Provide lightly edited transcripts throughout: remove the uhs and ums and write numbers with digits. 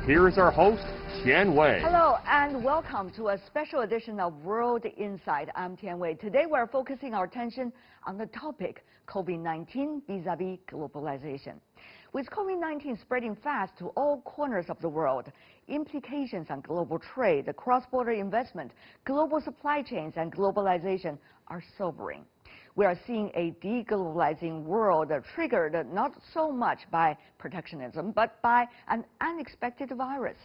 here is our host, Tianwei. Hello and welcome to a special edition of World Insight. I'm Tianwei. Today we're focusing our attention on the topic COVID-19 vis-a-vis globalization. With COVID-19 spreading fast to all corners of the world, implications on global trade, cross-border investment, global supply chains, and globalization are sobering. We are seeing a de-globalizing world triggered not so much by protectionism, but by an unexpected virus.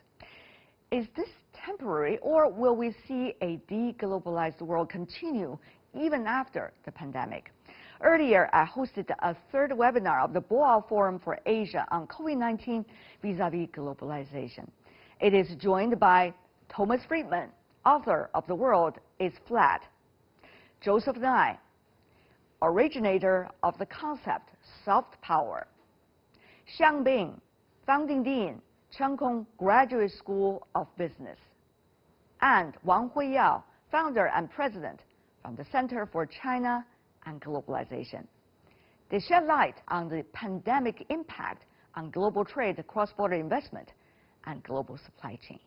Is this temporary, or will we see a de-globalized world continue even after the pandemic? Earlier, I hosted a third webinar of the Boao Forum for Asia on COVID-19 vis-a-vis globalization. It is joined by Thomas Friedman, author of The World is Flat; Joseph Nye, originator of the concept soft power; Xiang Bing, founding dean, Cheung Graduate School of Business; and Wang Huiyao, founder and president from the Center for China and Globalization. They shed light on the pandemic impact on global trade, cross-border investment, and global supply chain.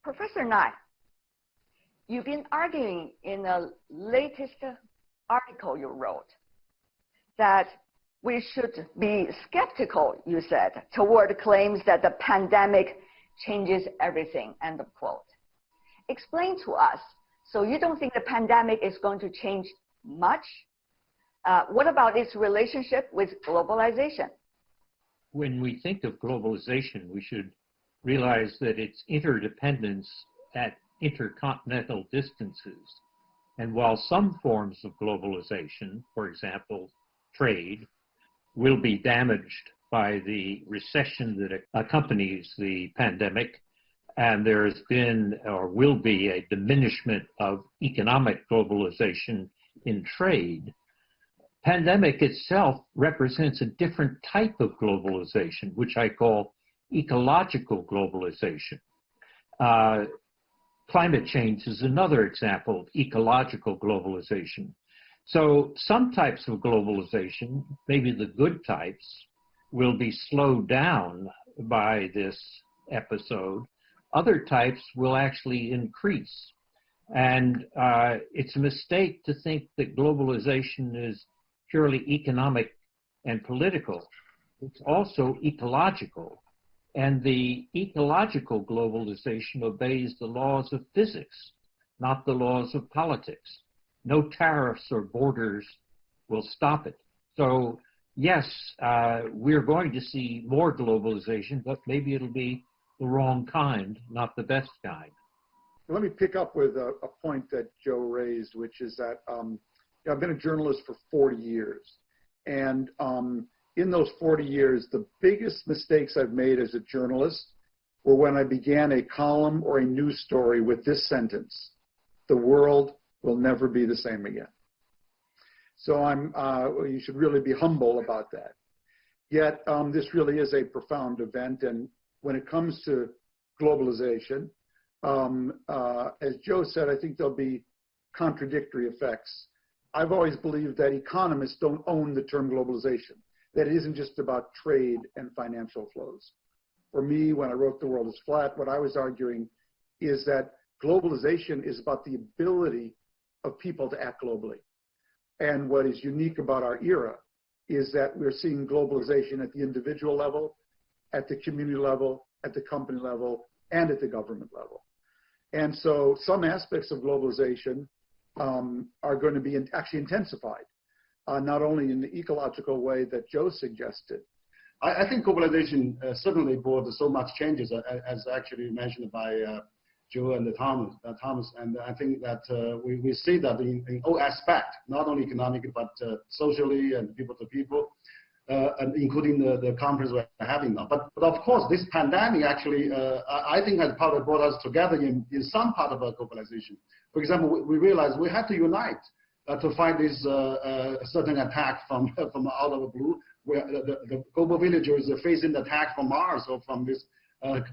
Professor Nye, you've been arguing in the latest article you wrote that we should be skeptical, you said, toward claims that the pandemic changes everything, end of quote. Explain to us, so you don't think the pandemic is going to change much? What about its relationship with globalization? When we think of globalization, we should realize that it's interdependence at intercontinental distances. And while some forms of globalization, for example, trade, will be damaged by the recession that accompanies the pandemic, and there has been or will be a diminishment of economic globalization in trade, pandemic itself represents a different type of globalization, which I call ecological globalization. Climate change is another example of ecological globalization. So some types of globalization, maybe the good types, will be slowed down by this episode. Other types will actually increase. And it's a mistake to think that globalization is purely economic and political. It's also ecological. And the ecological globalization obeys the laws of physics, not the laws of politics. No tariffs or borders will stop it. So yes, we're going to see more globalization, but maybe it'll be the wrong kind, not the best kind. Let me pick up with a point that Joe raised, which is that I've been a journalist for 40 years. And in those 40 years, the biggest mistakes I've made as a journalist were when I began a column or a news story with this sentence: the world will never be the same again. So you should really be humble about that. Yet this really is a profound event, and when it comes to globalization, as Joe said, I think there'll be contradictory effects. I've always believed that economists don't own the term globalization, that it isn't just about trade and financial flows. For me, when I wrote The World is Flat, what I was arguing is that globalization is about the ability of people to act globally. And what is unique about our era is that we're seeing globalization at the individual level, at the community level, at the company level, and at the government level. And so some aspects of globalization are going to be actually intensified, not only in the ecological way that Joe suggested. I think globalization certainly brought so much changes, as actually mentioned by Joe and Thomas. And I think that we see that in all aspects, not only economic, but socially and people to people, and including the conference we're having now. But of course, this pandemic actually, I think has probably brought us together in some part of our globalization. For example, we realized we had to unite to fight this certain attack from out of the blue, where the global villagers are facing the attack from Mars or from this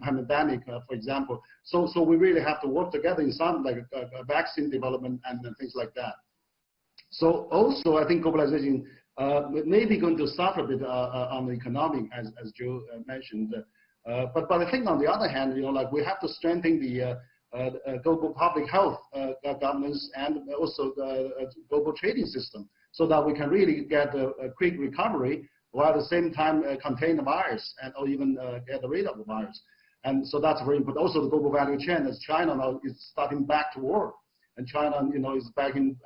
pandemic, for example. So we really have to work together in some like vaccine development and things like that. So also, I think globalization may be going to suffer a bit on the economic, as Joe mentioned. But I think on the other hand, like we have to strengthen the global public health governance and also the global trading system, so that we can really get a quick recovery while at the same time contain the virus or even get rid of the virus. And so that's very important. Also, the global value chain, as China now is starting back to work, and China, is back in,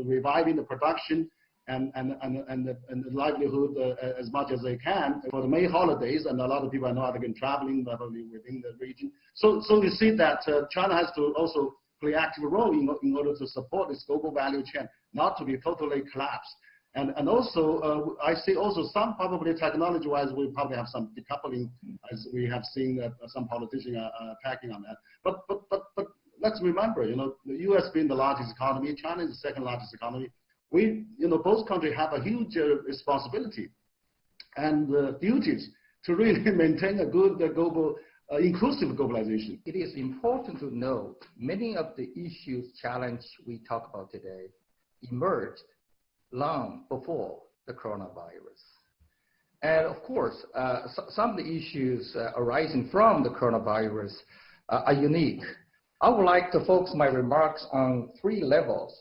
reviving the production and the livelihood as much as they can for the May holidays, and a lot of people I know are again traveling not only within the region. So you see that China has to also play active role in order to support this global value chain, not to be totally collapsed. And also, I see also some probably technology-wise, we probably have some decoupling, as we have seen that some politicians are attacking on that. But let's remember, the U.S. being the largest economy, China is the second largest economy. We, both countries have a huge responsibility and duties to really maintain a good global, inclusive globalization. It is important to note many of the issues, challenge we talk about today emerged long before the coronavirus. And of course, some of the issues arising from the coronavirus are unique. I would like to focus my remarks on 3 levels.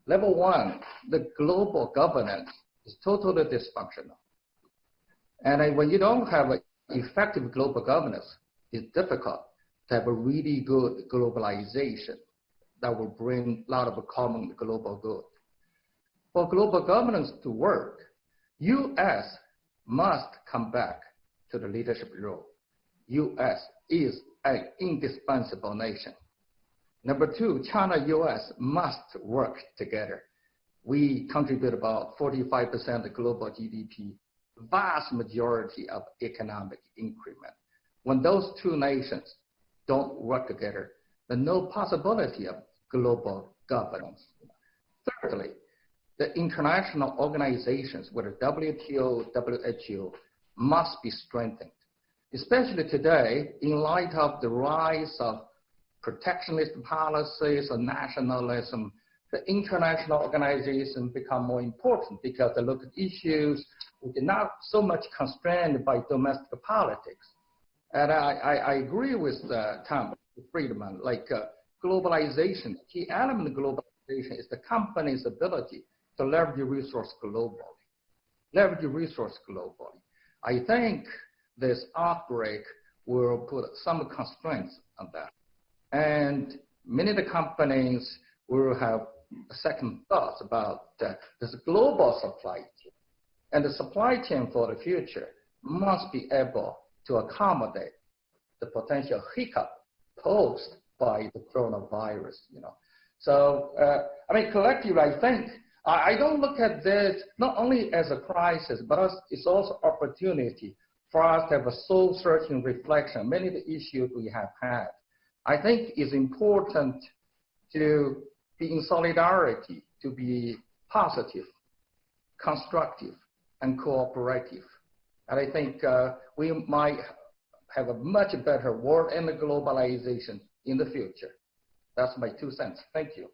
Level 1, the global governance is totally dysfunctional. And when you don't have an effective global governance, it's difficult to have a really good globalization that will bring a lot of common global good. For global governance to work, U.S. must come back to the leadership role. U.S. is an indispensable nation. Number 2, China-U.S. must work together. We contribute about 45% of global GDP, vast majority of economic increment. When those 2 nations don't work together, there's no possibility of global governance. Thirdly, the international organizations, whether WTO, WHO, must be strengthened, especially today in light of the rise of protectionist policies or nationalism. The international organizations become more important because they look at issues which are not so much constrained by domestic politics. And I agree with Thomas Friedman, like globalization, the key element of globalization is the company's ability to leverage resource globally. I think this outbreak will put some constraints on that. And many of the companies will have second thoughts about this global supply chain. And the supply chain for the future must be able to accommodate the potential hiccup posed by the coronavirus. So, collectively, I think, I don't look at this not only as a crisis, but it's also opportunity for us to have a soul-searching reflection. Many of the issues we have had, I think it's important to be in solidarity, to be positive, constructive, and cooperative. And I think we might have a much better world and globalization in the future. That's my 2 cents. Thank you.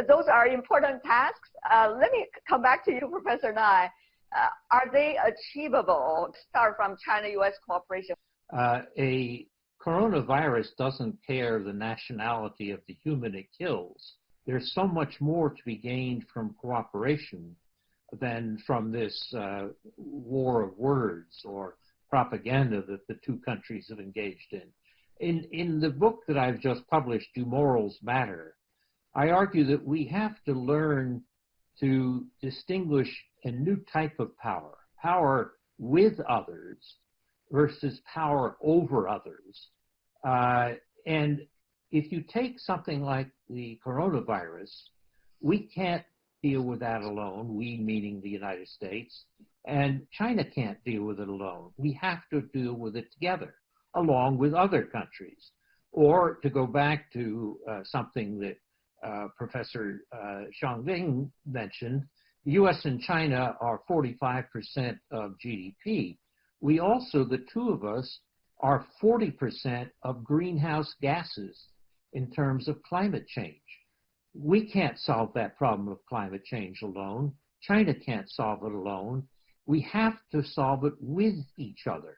Those are important tasks. Let me come back to you, Professor Nai. Are they achievable? Start from China-U.S. cooperation. A coronavirus doesn't care the nationality of the human it kills. There's so much more to be gained from cooperation than from this war of words or propaganda that the 2 countries have engaged in. In the book that I've just published, Do Morals Matter, I argue that we have to learn to distinguish a new type of power, power with others versus power over others. And if you take something like the coronavirus, we can't deal with that alone, we meaning the United States, and China can't deal with it alone. We have to deal with it together, along with other countries. Or to go back to something that Professor Xiang Bing mentioned, the US and China are 45% of GDP. We also, the 2 of us, are 40% of greenhouse gases in terms of climate change. We can't solve that problem of climate change alone. China can't solve it alone. We have to solve it with each other.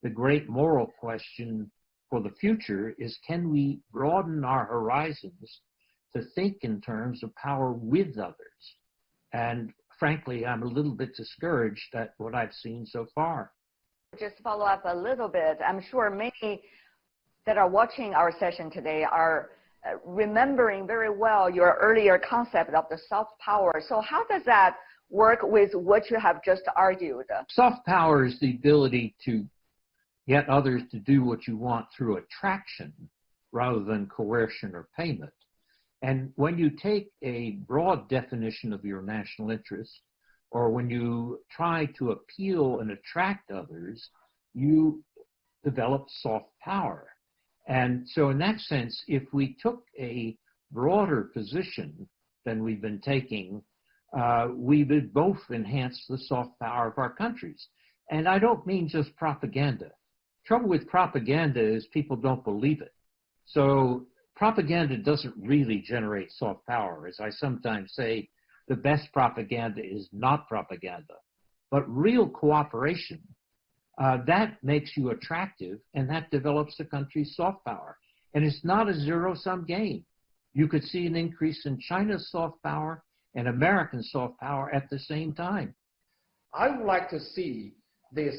The great moral question for the future is, can we broaden our horizons to think in terms of power with others? And frankly, I'm a little bit discouraged at what I've seen so far. Just follow up a little bit. I'm sure many that are watching our session today are remembering very well your earlier concept of the soft power. So how does that work with what you have just argued? Soft power is the ability to get others to do what you want through attraction rather than coercion or payment. And when you take a broad definition of your national interest, or when you try to appeal and attract others, you develop soft power. And so in that sense, if we took a broader position than we've been taking, we would both enhance the soft power of our countries. And I don't mean just propaganda. Trouble with propaganda is people don't believe it. So propaganda doesn't really generate soft power. As I sometimes say, the best propaganda is not propaganda. But real cooperation, that makes you attractive, and that develops the country's soft power. And it's not a zero-sum game. You could see an increase in China's soft power and American soft power at the same time. I would like to see this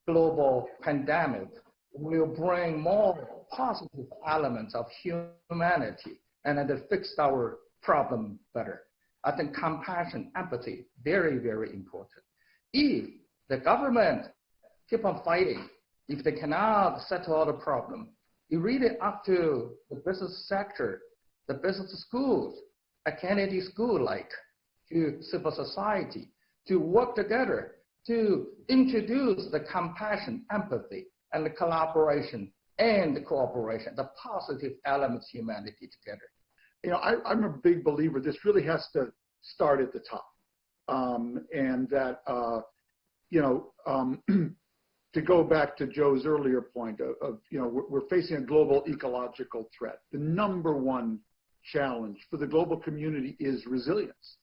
global pandemic will bring more positive elements of humanity and to fix our problem better. I think compassion, empathy, very, very important. If the government keep on fighting, if they cannot settle the problem, it really up to the business sector, the business schools, a Kennedy school like, to civil society, to work together, to introduce the compassion, empathy, and the collaboration and the cooperation, the positive elements of humanity together. You know, I'm a big believer this really has to start at the top. And that, to go back to Joe's earlier point of we're facing a global ecological threat. The number one challenge for the global community is resilience.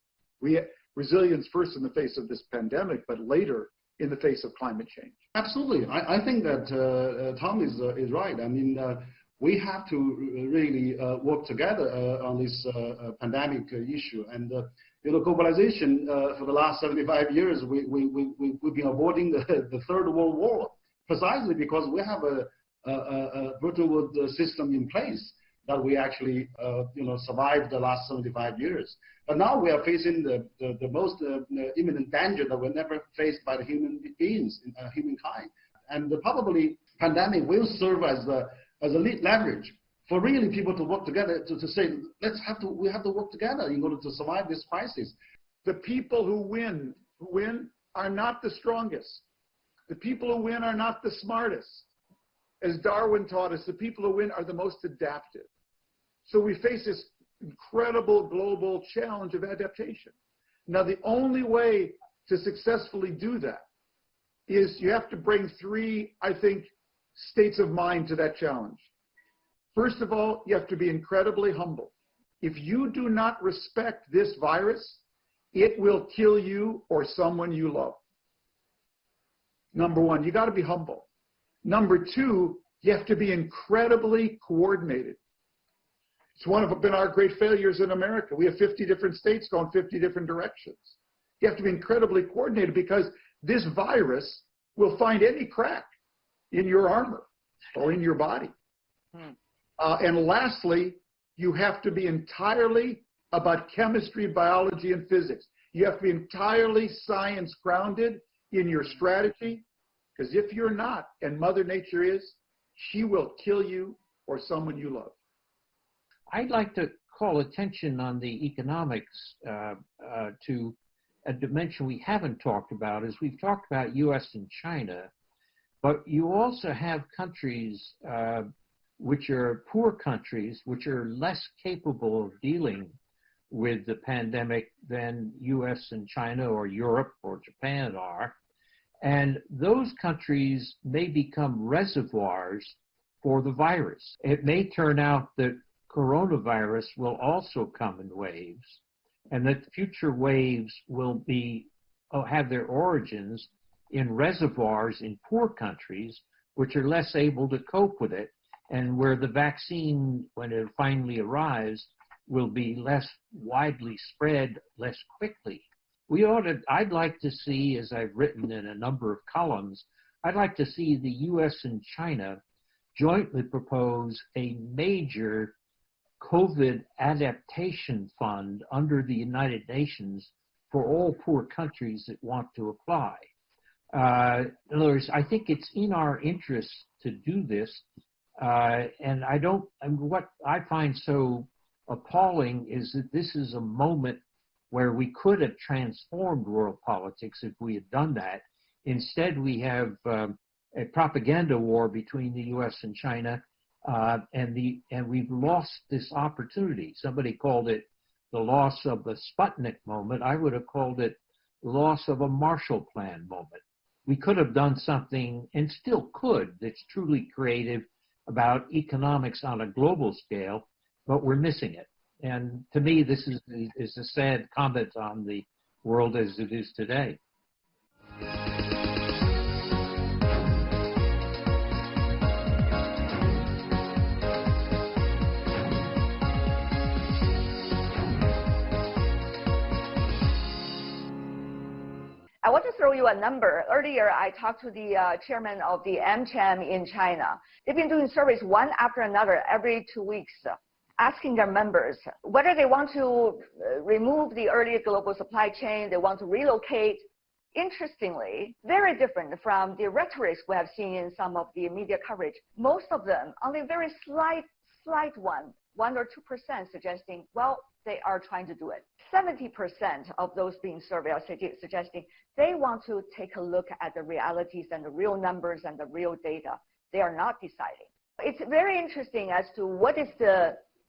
Resilience first in the face of this pandemic, but later in the face of climate change. Absolutely. I think that Tom is right. I mean, we have to really work together on this pandemic issue. And globalization for the last 75 years, we've been avoiding the Third World War precisely because we have a Bretton Woods system in place that we actually survived the last 75 years. But now we are facing the most imminent danger that were never faced by the human beings, humankind. And probably pandemic will serve as a leverage for really people to work together to say, we have to work together in order to survive this crisis. The people who win are not the strongest. The people who win are not the smartest. As Darwin taught us, the people who win are the most adaptive. So we face this incredible global challenge of adaptation. Now, the only way to successfully do that is you have to bring three, I think, states of mind to that challenge. First of all, you have to be incredibly humble. If you do not respect this virus, it will kill you or someone you love. Number one, you got to be humble. Number two, you have to be incredibly coordinated. It's been our great failures in America. We have 50 different states going 50 different directions. You have to be incredibly coordinated because this virus will find any crack in your armor or in your body. And lastly, you have to be entirely about chemistry, biology, and physics. You have to be entirely science grounded in your strategy, because if you're not, and Mother Nature is, she will kill you or someone you love. I'd like to call attention on the economics to a dimension we haven't talked about. As we've talked about U.S. and China, but you also have countries which are poor countries, which are less capable of dealing with the pandemic than U.S. and China or Europe or Japan are. And those countries may become reservoirs for the virus. It may turn out that coronavirus will also come in waves, and that future waves will have their origins in reservoirs in poor countries, which are less able to cope with it, and where the vaccine, when it finally arrives, will be less widely spread less quickly. I'd like to see, as I've written in a number of columns, I'd like to see the US and China jointly propose a major COVID adaptation fund under the United Nations for all poor countries that want to apply. In other words, I think it's in our interest to do this, and what I find so appalling is that this is a moment where we could have transformed world politics if we had done that. Instead, we have a propaganda war between the U.S. and China, and we've lost this opportunity. Somebody called it the loss of the Sputnik moment. I would have called it the loss of a Marshall Plan moment. We could have done something, and still could, that's truly creative about economics on a global scale, but we're missing it. And to me, this is a sad comment on the world as it is today. I want to throw you a number. Earlier, I talked to the chairman of the AmCham in China. They've been doing surveys one after another every 2 weeks, asking their members whether they want to remove the early global supply chain, they want to relocate. Interestingly, very different from the rhetoric we have seen in some of the media coverage. Most of them, only very slight 1 or 2% suggesting, well, they are trying to do it. 70% of those being surveyed are suggesting they want to take a look at the realities and the real numbers and the real data. They are not deciding. It's very interesting as to what is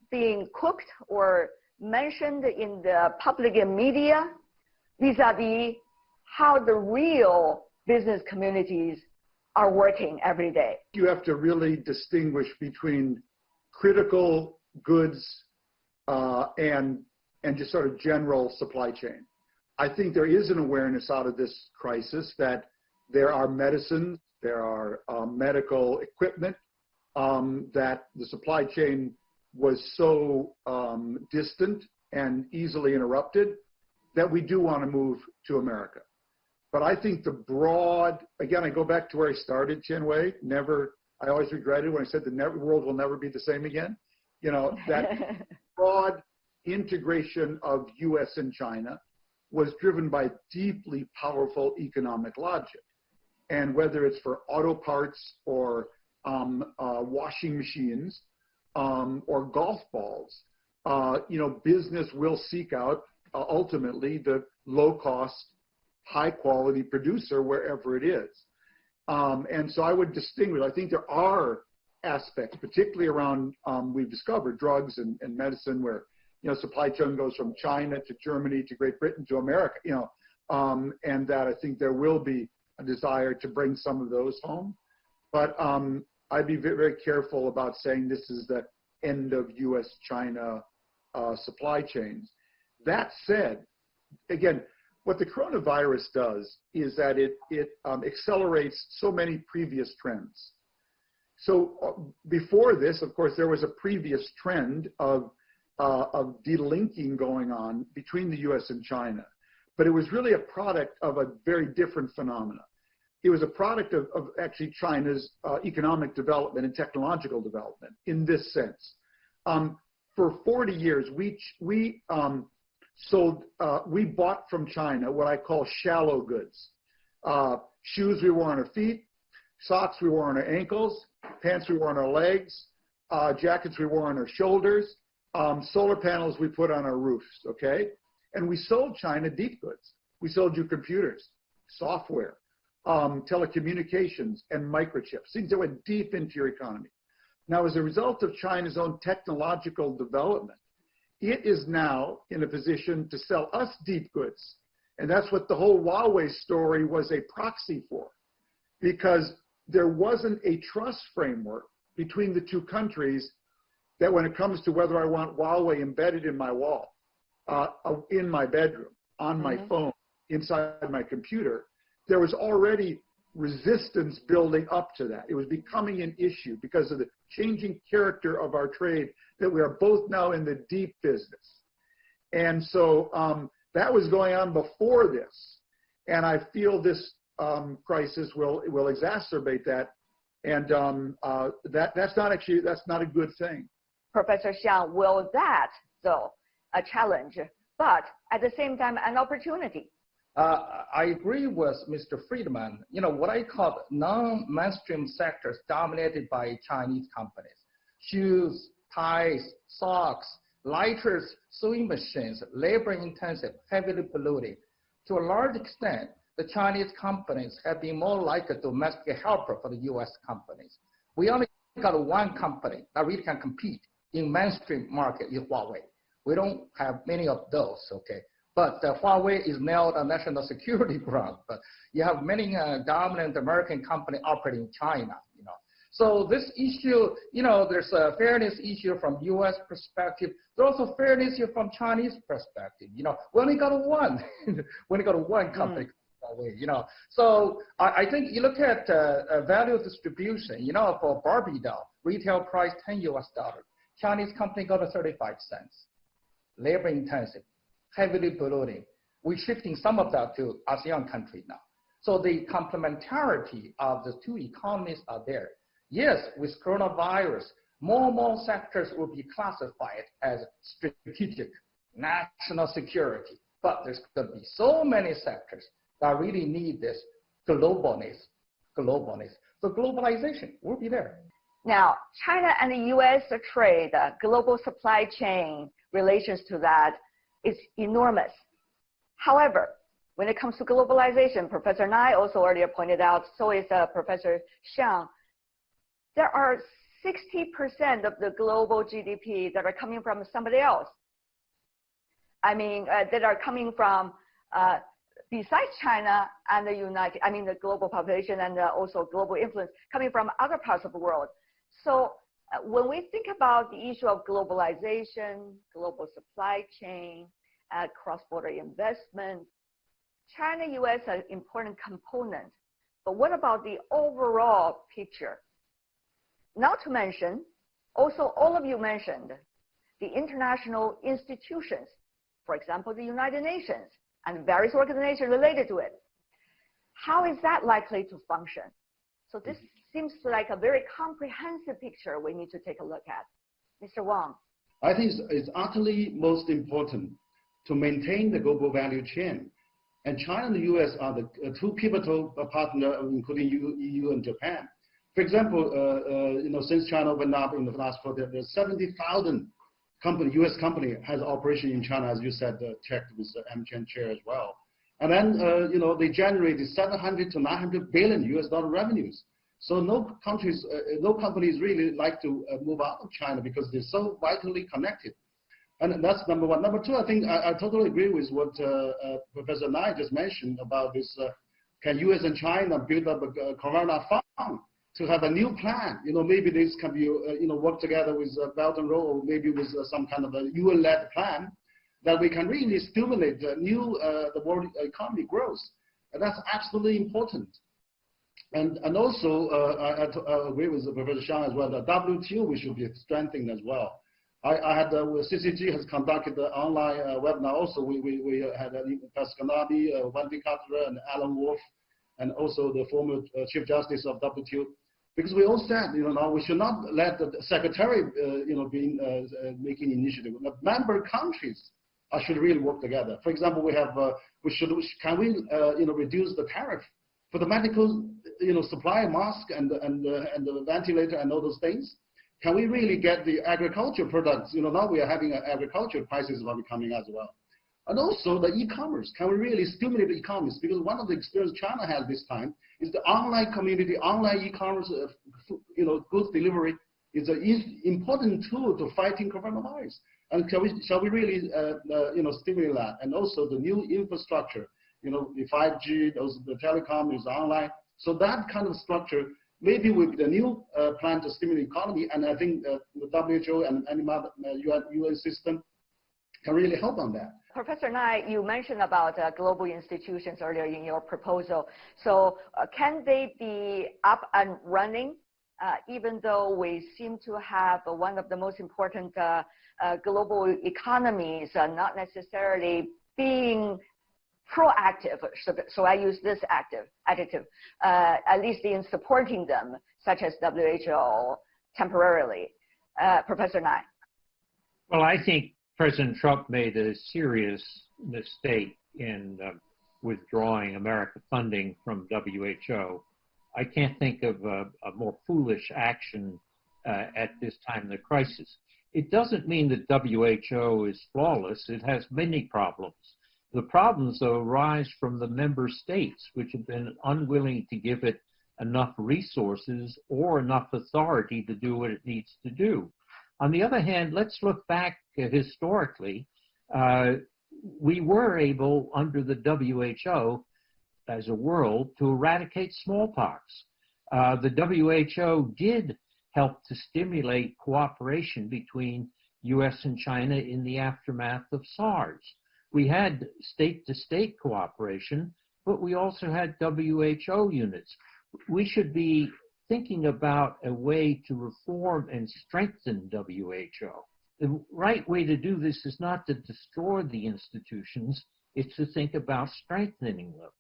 being cooked or mentioned in the public media vis-a-vis how the real business communities are working every day. You have to really distinguish between critical goods and just sort of general supply chain. I think there is an awareness out of this crisis that there are medicines, there are medical equipment, that the supply chain was so distant and easily interrupted that we do want to move to America. But I think the broad, again, I go back to where I started, Tianwei, I always regretted when I said the world will never be the same again. You know, that broad integration of US and China was driven by deeply powerful economic logic. And whether it's for auto parts or washing machines or golf balls, you know, business will seek out ultimately the low-cost, high-quality producer wherever it is. And so I would distinguish. I think there are aspects, particularly around, we've discovered drugs and medicine where, you know, supply chain goes from China to Germany to Great Britain to America, you know, and that I think there will be a desire to bring some of those home. But I'd be very, very careful about saying this is the end of US-China supply chains. That said, again, what the coronavirus does is that it accelerates so many previous trends. So before this, of course, there was a previous trend of delinking going on between the US and China. But it was really a product of a very different phenomena. It was a product of actually China's economic development and technological development in this sense. For 40 years, we bought from China what I call shallow goods. Shoes we wore on our feet, socks we wore on our ankles, pants we wore on our legs, jackets we wore on our shoulders, solar panels we put on our roofs, okay? And we sold China deep goods. We sold you computers, software, telecommunications, and microchips, things that went deep into your economy. Now, as a result of China's own technological development, it is now in a position to sell us deep goods And that's what the whole Huawei story was a proxy for, because there wasn't a trust framework between the two countries that when it comes to whether I want Huawei embedded in my wall, in my bedroom, on my phone, inside my computer, there was already resistance building up to that. It was becoming an issue because of the changing character of our trade, that we are both now in the deep business. And so that was going on before this. And I feel this crisis will exacerbate that. And that's not a good thing. Professor Xiang, will that, though, a challenge, but at the same time, an opportunity? I agree with Mr. Friedman. You know, what I call non-mainstream sectors dominated by Chinese companies: shoes, ties, socks, lighters, sewing machines, labor-intensive, heavily polluting. To a large extent, the Chinese companies have been more like a domestic helper for the U.S. companies. We only got one company that really can compete in mainstream market, is Huawei. We don't have many of those, okay? But Huawei is now a national security ground. But you have many dominant American companies operating in China, you know. So this issue, you know, there's a fairness issue from U.S. perspective. There's also fairness issue from Chinese perspective. You know, we only got one. We only got one company. You know, so I think you look at value distribution. You know, for Barbie doll, retail price $10 US. Chinese company got 35 cents. Labor intensive, heavily polluting. We're shifting some of that to ASEAN countries now. So the complementarity of the two economies are there. Yes, with coronavirus, more and more sectors will be classified as strategic, national security. But there's going to be so many sectors that really need this globalness. So globalization will be there. Now, China and the U.S. trade, global supply chain relations to that is enormous. However, when it comes to globalization, Professor Nai also earlier pointed out, so is Professor Xiang, there are 60% of the global GDP that are coming from somebody else. I mean, that are coming from, besides China and the global population and also global influence coming from other parts of the world. So when we think about the issue of globalization, global supply chain, cross-border investment, China, U.S. are important components. But what about the overall picture? Not to mention, also all of you mentioned, the international institutions, for example, the United Nations and various organizations related to it. How is that likely to function? So this seems like a very comprehensive picture we need to take a look at. Mr. Wang. I think it's utterly most important to maintain the global value chain. And China and the US are the two pivotal partners, including EU and Japan. For example, you know, since China opened up in the last 4 years, there's 70,000 US company has operation in China, as you said, checked with the MCHAN chair as well. And then, you know, they generated 700 to 900 billion US dollar revenues. So no companies really like to move out of China because they're so vitally connected. And that's number one. Number two, I think I totally agree with what Professor Nai just mentioned about this. Can US and China build up a Corona Fund to have a new plan? You know, maybe this can be, you know, work together with Belt and Road, or maybe with some kind of a UN-led plan that we can really stimulate the world economy growth. And that's absolutely important. And also, I agree with Professor Xiang as well, the WTO we should be strengthening as well. I had, CCG has conducted the online webinar also. We had Pascal Kanabi, Wendy Carter, and Alan Wolf, and also the former Chief Justice of WTO. Because we all said, you know, now we should not let the secretary, you know, making initiative. The member countries should really work together. For example, we have, can we, you know, reduce the tariff for the medical, you know, supply mask and the ventilator and all those things? Can we really get the agriculture products? You know, now we are having an agriculture prices are coming as well. And also the e-commerce. Can we really stimulate the e-commerce? Because one of the experience China has this time is the online community, online e-commerce, you know, goods delivery is an important tool to fighting coronavirus. And shall we really, you know, stimulate that? And also the new infrastructure the 5G, the telecom is online. So that kind of structure, maybe with the new plan to stimulate economy, and I think the WHO and any UN system can really help on that. Professor Nai, you mentioned about global institutions earlier in your proposal. So can they be up and running, even though we seem to have one of the most important global economies not necessarily being proactive, so I use this adjective, at least in supporting them, such as WHO temporarily. Professor Nai. Well, I think President Trump made a serious mistake in withdrawing American funding from WHO. I can't think of a more foolish action at this time in the crisis. It doesn't mean that WHO is flawless. It has many problems. The problems, though, arise from the member states, which have been unwilling to give it enough resources or enough authority to do what it needs to do. On the other hand, let's look back historically. We were able, under the WHO as a world, to eradicate smallpox. The WHO did help to stimulate cooperation between US and China in the aftermath of SARS. We had state-to-state cooperation, but we also had WHO units. We should be thinking about a way to reform and strengthen WHO. The right way to do this is not to destroy the institutions, it's to think about strengthening them.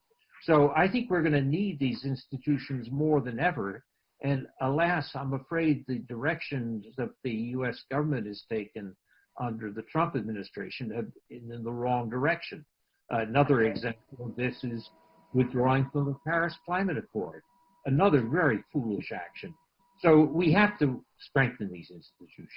So I think we're going to need these institutions more than ever. And alas, I'm afraid the directions that the US government has taken under the Trump administration have been in the wrong direction. Another example of this is withdrawing from the Paris Climate Accord, another very foolish action. So we have to strengthen these institutions.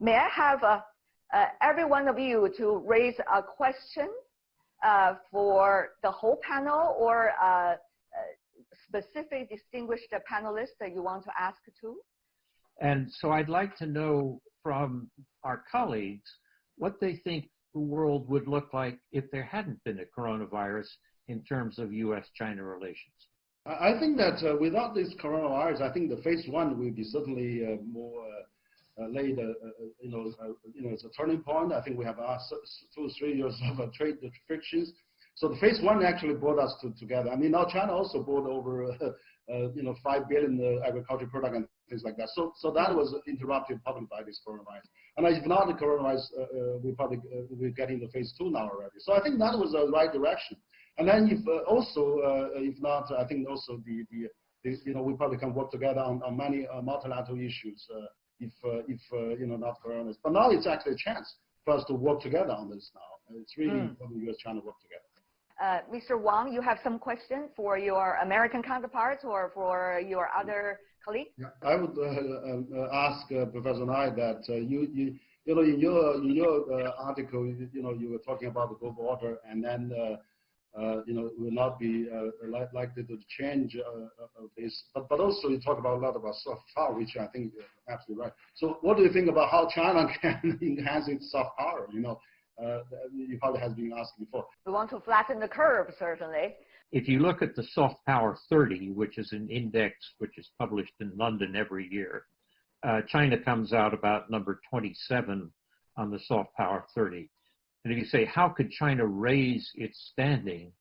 May I have every one of you to raise a question for the whole panel, or specific distinguished panelists that you want to ask to? And so I'd like to know from our colleagues what they think the world would look like if there hadn't been a coronavirus in terms of US-China relations. I think that without this coronavirus, I think the phase one will be certainly more laid, it's a turning point. I think we have 2 or 3 years of trade frictions. So the phase one actually brought us together. I mean, now China also brought over, 5 billion agricultural product and things like that. So that was interrupted probably by this coronavirus. And if not the coronavirus, we're getting the phase two now already. So I think that was the right direction. And then if not, I think also we probably can work together on many multilateral issues. If not coronavirus. But now it's actually a chance for us to work together on this now. It's really important US-China work together. Mr. Wang, you have some question for your American counterparts or for your other colleagues? Yeah, I would ask Professor Nai that in your article, you were talking about the global order, and then will not be likely to change of this. But also you talk about a lot about soft power, which I think is absolutely right. So what do you think about how China can enhance its soft power? You probably have been asked before. We want to flatten the curve, certainly. If you look at the Soft Power 30, which is an index which is published in London every year, China comes out about number 27 on the Soft Power 30. And if you say, how could China raise its standing?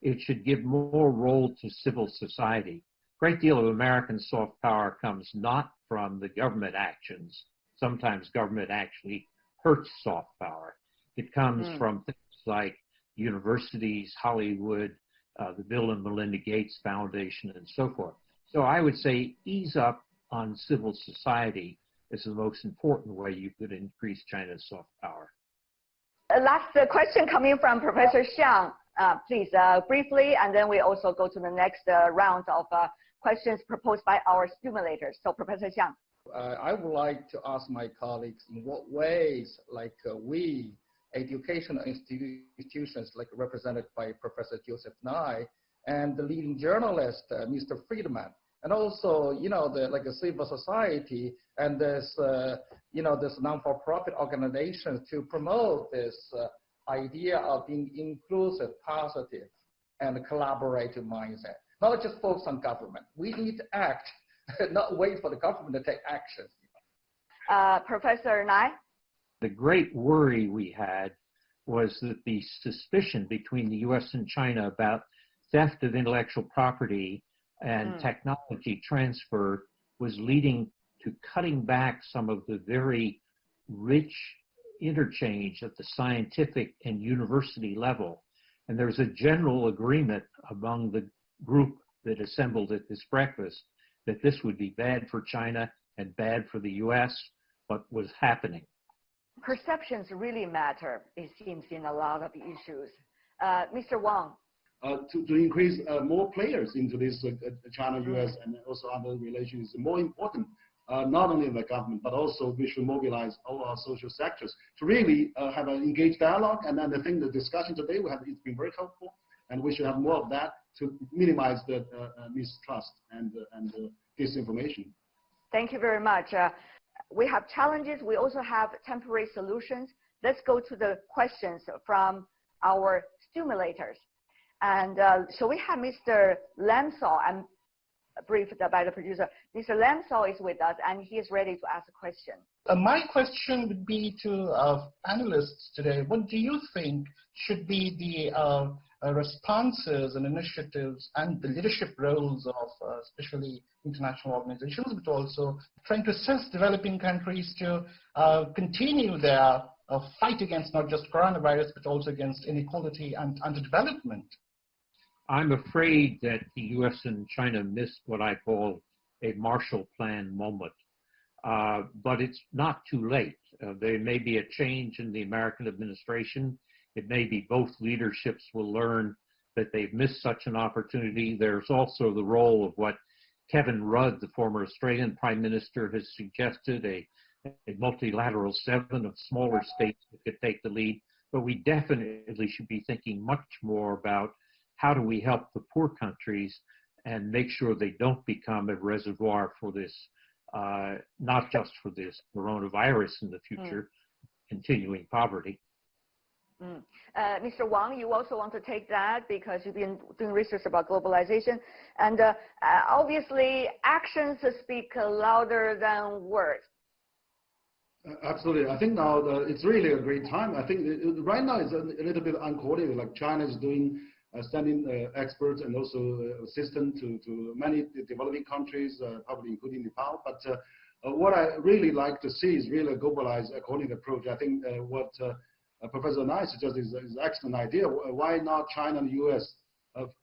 It should give more role to civil society. A great deal of American soft power comes not from the government actions. Sometimes government actually hurts soft power. It comes from things like universities, Hollywood, the Bill and Melinda Gates Foundation, and so forth. So I would say ease up on civil society is the most important way you could increase China's soft power. Last question coming from Professor Xiang. Please, briefly, and then we also go to the next round of questions proposed by our stimulators. So, Professor Xiang. I would like to ask my colleagues in what ways, we, educational institutions, like represented by Professor Joseph Nye, and the leading journalist, Mr. Friedman, and also, like a civil society and this, this non-for-profit organizations to promote this idea of being inclusive, positive, and collaborative mindset. Not just focus on government. We need to act, not wait for the government to take action. Professor Nai? The great worry we had was that the suspicion between the U.S. and China about theft of intellectual property and technology transfer was leading to cutting back some of the very rich interchange at the scientific and university level. And there was a general agreement among the group that assembled at this breakfast that this would be bad for China and bad for the U.S., what was happening. Perceptions really matter, it seems, in a lot of issues. Mr. Wang. To increase more players into this China-U.S. and also other relations is more important, not only in the government, but also we should mobilize all our social sectors to really have an engaged dialogue. And then I think the discussion today it's been very helpful, and we should have more of that to minimize the mistrust and disinformation. Thank you very much. We have challenges. We also have temporary solutions. Let's go to the questions from our stimulators. And so we have Mr. Lamsaw. I'm briefed by the producer. Mr. Lamsaw is with us, and he is ready to ask a question. My question would be to panelists today. What do you think should be the responses and initiatives and the leadership roles of especially international organizations, but also trying to assist developing countries to continue their fight against not just coronavirus, but also against inequality and underdevelopment? I'm afraid that the U.S. and China missed what I call a Marshall Plan moment. But it's not too late. There may be a change in the American administration. It may be both leaderships will learn that they've missed such an opportunity. There's also the role of what Kevin Rudd, the former Australian Prime Minister, has suggested, a multilateral 7 of smaller states that could take the lead. But we definitely should be thinking much more about how do we help the poor countries and make sure they don't become a reservoir for this, not just for this coronavirus in the future, continuing poverty. Mr. Wang, you also want to take that because you've been doing research about globalization. And obviously, actions speak louder than words. Absolutely. I think now it's really a great time. I think right now it's a little bit uncoordinated, like China is doing sending experts and also assistance to many developing countries, probably including Nepal. But what I really like to see is really a globalized, coordinated approach. I think what Professor Nai suggested is an excellent idea. Why not China and the U.S.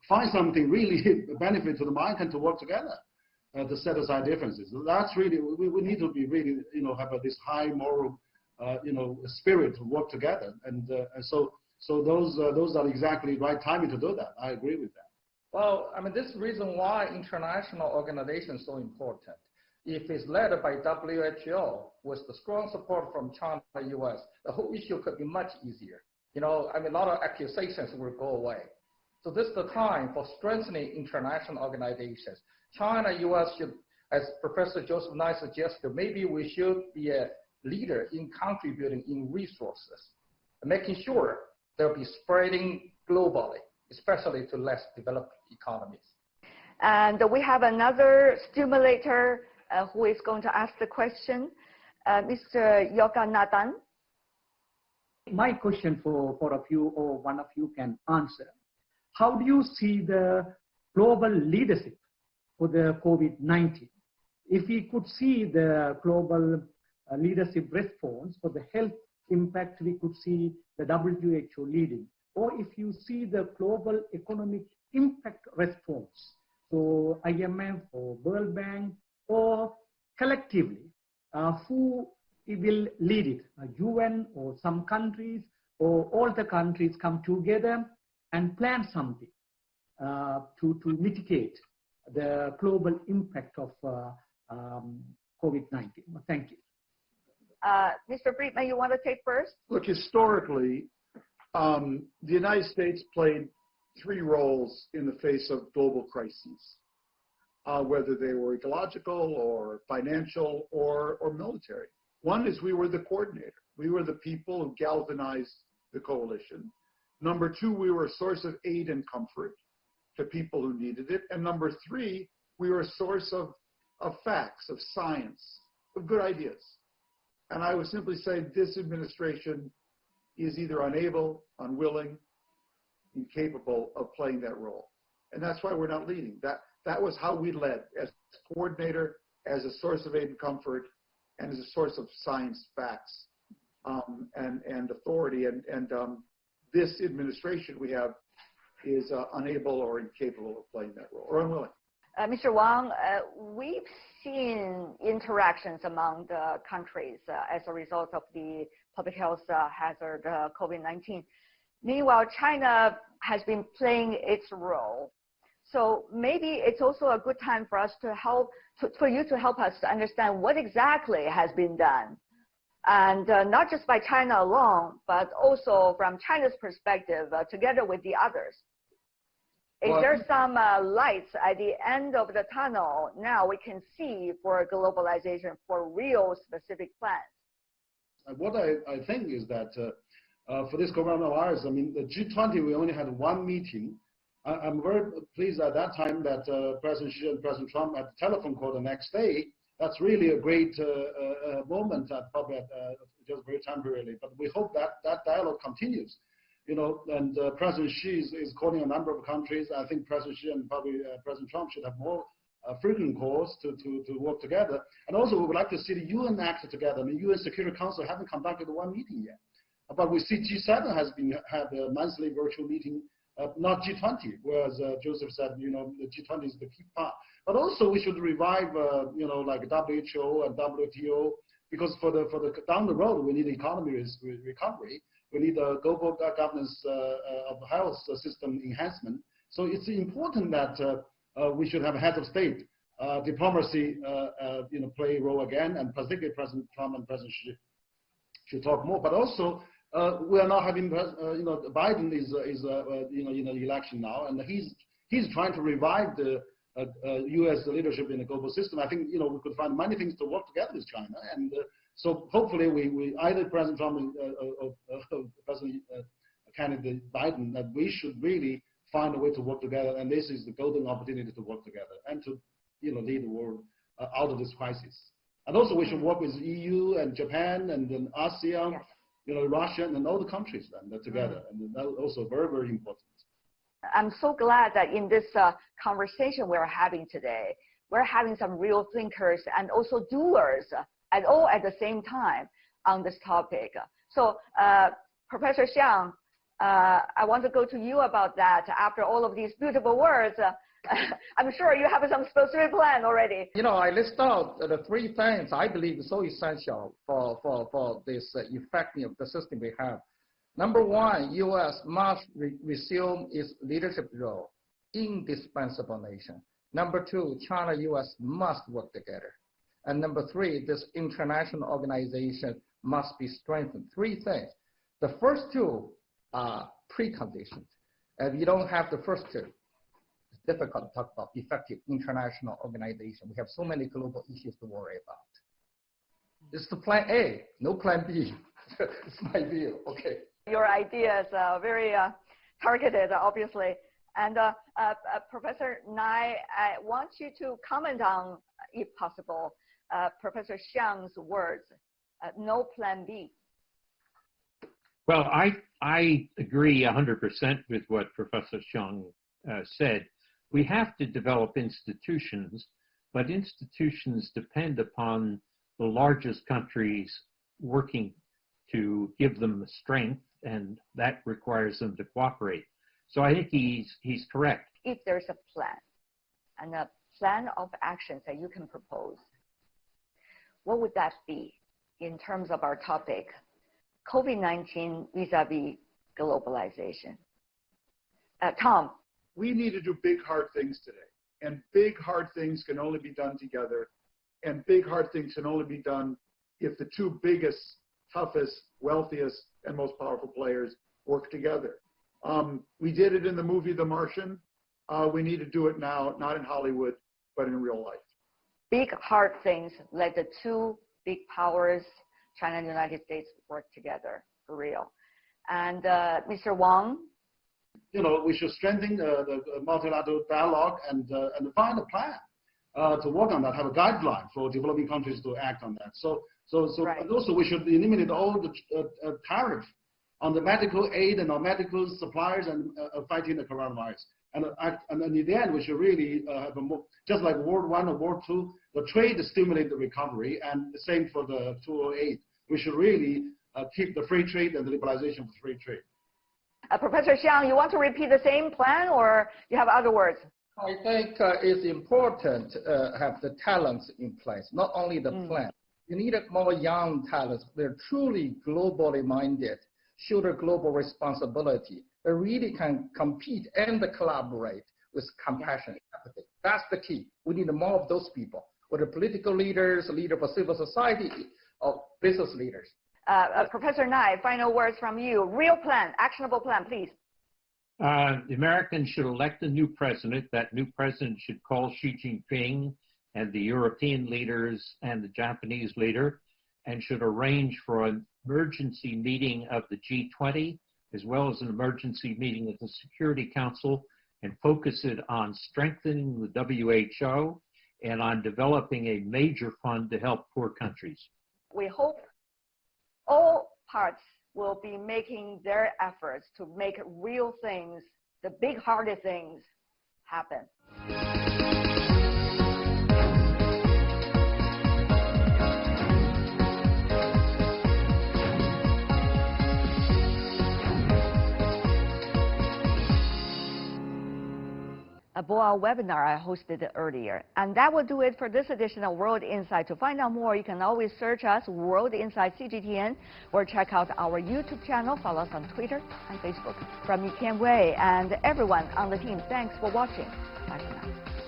Find something really benefit to the mind and to work together to set aside differences. That's really, we need to be really, have this high moral, spirit to work together. And so those are exactly the right timing to do that. I agree with that. Well, I mean, this is the reason why international organization is so important. If it's led by WHO with the strong support from China and US, the whole issue could be much easier. A lot of accusations will go away. So this is the time for strengthening international organizations. China, US should, as Professor Joseph Nye suggested, maybe we should be a leader in contributing in resources, making sure they'll be spreading globally, especially to less developed economies. And we have another stimulator who is going to ask the question, Mr. Yoganathan. My question for of you or one of you can answer. How do you see the global leadership for the COVID-19? If we could see the global leadership response for the health impact, we could see the WHO leading. Or if you see the global economic impact response, so IMF or World Bank, or collectively, who will lead it? UN or some countries, or all the countries come together and plan something to mitigate the global impact of COVID-19. Thank you. Mr. Friedman, you want to take first? Look, historically, the United States played three roles in the face of global crises, whether they were ecological or financial or military. One is we were the coordinator. We were the people who galvanized the coalition. Number two, we were a source of aid and comfort to people who needed it. And number three, we were a source of facts, of science, of good ideas. And I would simply say this administration is either unable, unwilling, incapable of playing that role. And that's why we're not leading. That was how we led, as coordinator, as a source of aid and comfort, and as a source of science, facts, and authority. And this administration we have is unable or incapable of playing that role, or unwilling. Mr. Wang, we've seen interactions among the countries as a result of the public health hazard COVID-19. Meanwhile, China has been playing its role. So maybe it's also a good time for us to for you to help us to understand what exactly has been done. And not just by China alone, but also from China's perspective, together with the others. Is there some lights at the end of the tunnel now we can see for globalization, for real specific plans? What I think is that for this coronavirus, I mean, the G20, we only had one meeting. I'm very pleased at that time that President Xi and President Trump had a telephone call the next day. That's really a great moment, probably just very temporarily. But we hope that dialogue continues. You know, and President Xi is calling a number of countries. I think President Xi and probably President Trump should have more frequent calls to work together. And also, we would like to see the UN act together. I mean, UN Security Council haven't conducted one meeting yet. But we see G7 has had a monthly virtual meeting, not G20, whereas Joseph said, you know, the G20 is the key part. But also, we should revive, you know, like WHO and WTO, because for the down the road, we need economy recovery. We need a global governance of health system enhancement. So it's important that we should have heads of state, diplomacy, you know, play a role again, and particularly President Trump and President Xi should talk more. But also, we are not having, you know, Biden is you know, in the election now, and he's trying to revive the U.S. leadership in the global system. I think, you know, we could find many things to work together with China, and so hopefully we either President Trump or President candidate Biden, that we should really find a way to work together, and this is the golden opportunity to work together and to, you know, lead the world out of this crisis. And also we should work with EU and Japan and then ASEAN, yes, you know, Russia and all the countries then together, and that's also very, very important. I'm so glad that in this conversation we're having today, we're having some real thinkers and also doers at the same time on this topic. So Professor Xiang, I want to go to you about that. After all of these beautiful words, I'm sure you have some specific plan already. You know, I list out the three things I believe is so essential for this effecting of the system we have. Number one, U.S. must resume its leadership role, indispensable nation. Number two, China, U.S. must work together. And number three, this international organization must be strengthened. Three things. The first two are preconditions. If you don't have the first two, it's difficult to talk about effective international organization. We have so many global issues to worry about. This is the plan A, no plan B. It's my view. Okay. Your ideas are very targeted, obviously. And Professor Nai, I want you to comment on, if possible, Professor Xiang's words, no plan B. Well, I agree 100% with what Professor Xiang said. We have to develop institutions, but institutions depend upon the largest countries working to give them strength, and that requires them to cooperate. So I think he's correct. If there's a plan, and a plan of actions that you can propose, what would that be in terms of our topic, COVID-19 vis-a-vis globalization? Tom? We need to do big, hard things today. And big, hard things can only be done together. And big, hard things can only be done if the two biggest, toughest, wealthiest, and most powerful players work together. We did it in the movie The Martian. We need to do it now, not in Hollywood, but in real life. Big, hard things let the two big powers, China and the United States, work together for real. And Mr. Wang? We should strengthen the multilateral dialogue and find a plan to work on that, have a guideline for developing countries to act on that. Right. And also we should eliminate all the tariff on the medical aid and on medical suppliers and fighting the coronavirus. And in the end, we should really have a more, just like World I or World II, the trade to stimulate the recovery, and the same for the 208. We should really keep the free trade and the liberalization of free trade. Professor Xiang, you want to repeat the same plan, or you have other words? I think it's important to have the talents in place, not only the plan. You need more young talents. They're truly globally minded, show their global responsibility. They really can compete and collaborate with compassion and empathy. That's the key. We need more of those people, whether political leaders, leaders for civil society, or business leaders. Professor Nai, final words from you. Real plan, actionable plan, please. The Americans should elect a new president. That new president should call Xi Jinping and the European leaders and the Japanese leader, and should arrange for an emergency meeting of the G20, as well as an emergency meeting of the Security Council, and focus it on strengthening the WHO and on developing a major fund to help poor countries. We hope all parts will be making their efforts to make real things, the big hearted things, happen. For our webinar I hosted earlier. And that will do it for this edition of World Insight. To find out more, you can always search us, World Insight CGTN, or check out our YouTube channel, follow us on Twitter and Facebook. From me, Tianwei, and everyone on the team, thanks for watching. Bye for now.